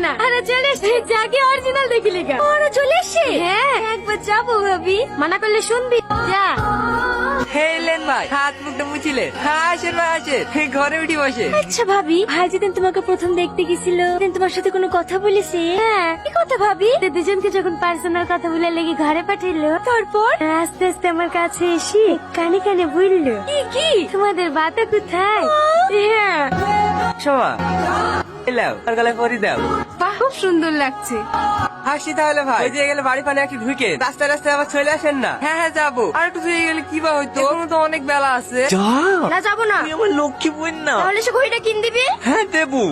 না। আরে চলে এসে জাগে অরিজিনাল দেখিলি গা। ওরা চলে এসে। হ্যাঁ একবার যাবো ভাবি, মানা করলে শুনবি। যা। হেলেন ভাই, হাত মুখটা মুছিলে। হ্যাঁ আসেন ভাই আসেন, ঘরে উঠি বসে। আচ্ছা ভাবি, ভাই যেদিন তোমাকে প্রথম দেখতে গেছিল সেদিন তোমার সাথে কোনো কথা বলেছে? হ্যাঁ। কি কথা ভাবি? দুজনকে যখন পার্সোনাল কথা বলে লেগে ঘরে পাঠাইলো, তারপর আস্তে আস্তে আমার কাছে এসে কানে কানে বললো কি তোমাদের বাতা কোথায়? হ্যাঁ শোভা এলাও, আর গলায় পরি দাও। বাহ, খুব সুন্দর লাগছে। হাসি তাহলে ভাই, ওই যে গেলে বাড়ি পানে একটু ঢুকে রাস্তায় রাস্তায় আবার চলে আসেন না। হ্যাঁ হ্যাঁ যাবো, আর একটু ধুয়ে গেলে কি বা হইতো, এখনো তো অনেক বেলা আছে। না যাবো না। আমার লক্ষ্মী বোন না। তাহলে সে ঘড়িটা কিন দিবি? হ্যাঁ দেবো।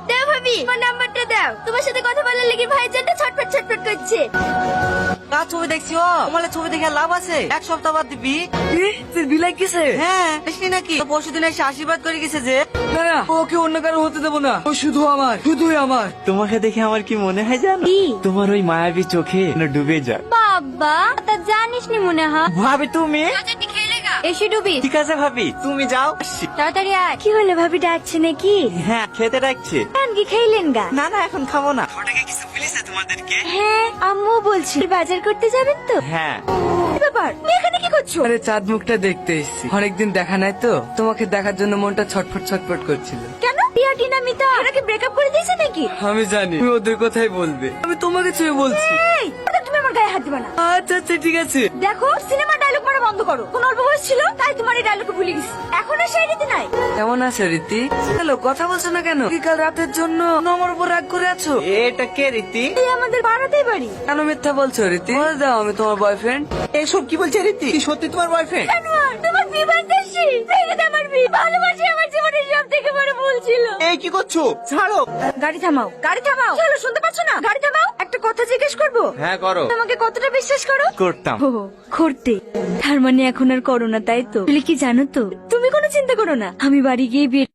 দাও ভাবি, আমার নাম্বারটা দাও। তোমার সাথে কথা বলার লেগে ভাই জানটা ছটফট ছটফট করছে। কার ছবি দেখছি? ও আমার ছবি দেখে লাভ আছে? এক সপ্তাহ বাদ দিবি। বিলাই গেছে? হ্যাঁ দেখলি নাকি? পরশু দিন এসে আশীর্বাদ করে গেছে যে। না না, ওকে অন্য কারো হতে দেবো না, ও শুধু আমার, শুধুই আমার। তোমাকে দেখে আমার কি মনে হয় জানো? কি? তোমার ওই মায়াবী চোখে ডুবে যায়। বাবা তা জানিস নি মনে হয়। ভাবি তুমি? এসে ডুবি। ঠিক আছে ভাবি, তুমি যাও। তাড়াতাড়ি আয়। কি হলো ভাবি, ডাকছে নাকি? হ্যাঁ খেতে ডাকছে। পান কি খাইলেন গা? না না এখন খাবো না। ওটাকে কিছু বলিছে তোমাদেরকে? হ্যাঁ আম্মু বলছি বাজার করতে যাবেন তো। হ্যাঁ। কি ব্যাপার, তুমি এখানে কি করছো? আরে চাঁদ মুখটা দেখতে এসেছি, অনেকদিন দেখা নাই তো, তোমাকে দেখার জন্য মনটা ছটফট ছটফট করছিল। কেন টিয়া টিনা মিতা এরা কি ব্রেকআপ করে দিয়েছে নাকি? আমি জানি তুমি ওদের কথাই বলবে, আমি তোমাকে ছুঁয়ে বলছি। এই ওটা তুমি আমার গায়ে হাত দিবা না। আচ্ছা আচ্ছা ঠিক আছে। দেখো সিনেমা ডায়লগ মারা বন্ধ করো। কোন অল্প বয়স ছিল তাই তোমার এই ডায়লগ ভুলে গেছি। এখন আর সেই রীতি নাই। কেমন আছো রীতি? হ্যালো, কথা বলছো না কেন? কি কাল রাতের জন্য আমার উপর রাগ করে আছো? এটা কে রীতি? এই আমাদের পাড়াতেই বাড়ি। কেন মিথ্যা বলছো রীতি? বলে দাও আমি তোমার বয়ফ্রেন্ড। এইসব কি বলছে রীতি? কি সত্যি তোমার বয়ফ্রেন্ড? জানোয়ার, তোমার বিবাহ দেশি ভেঙে দে আমার বিয়ে। ভালোবাসি আমার জীবনের সব থেকে বড় ভুল ছিল। এই কি করছো? ছাড়ো। গাড়ি থামাও, গাড়ি থামাও। চলো শুনতে পাচ্ছ না? গাড়ি থামাও। একটা কথা জিজ্ঞেস করবো? হ্যাঁ করো। তোমাকে কতটা বিশ্বাস করো? করতাম। ও করতে, তার মানে এখন আর করো না তাই তো? বলে কি জানো তো, তুমি কোনো চিন্তা করো না, আমি বাড়ি গিয়ে বিয়ে